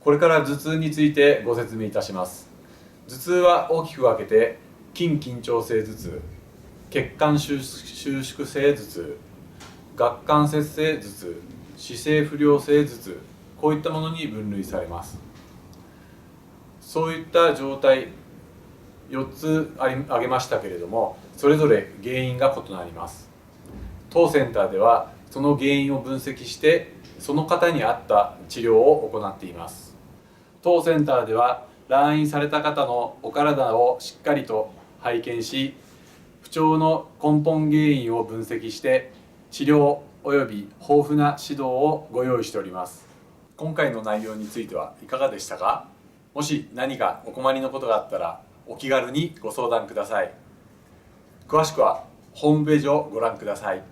これから頭痛についてご説明いたします。頭痛は大きく分けて筋緊張性頭痛、血管収縮性頭痛、顎関節性頭痛、姿勢不良性頭痛、こういったものに分類されます。そういった状態4つ挙げましたけれども、それぞれ原因が異なります。当センターではその原因を分析してその方に合った治療を行っています。当センターでは来院された方のお体をしっかりと拝見し、不調の根本原因を分析して治療および豊富な指導をご用意しております。今回の内容についてはいかがでしたか？もし何かお困りのことがあったらお気軽にご相談ください。詳しくはホームページをご覧ください。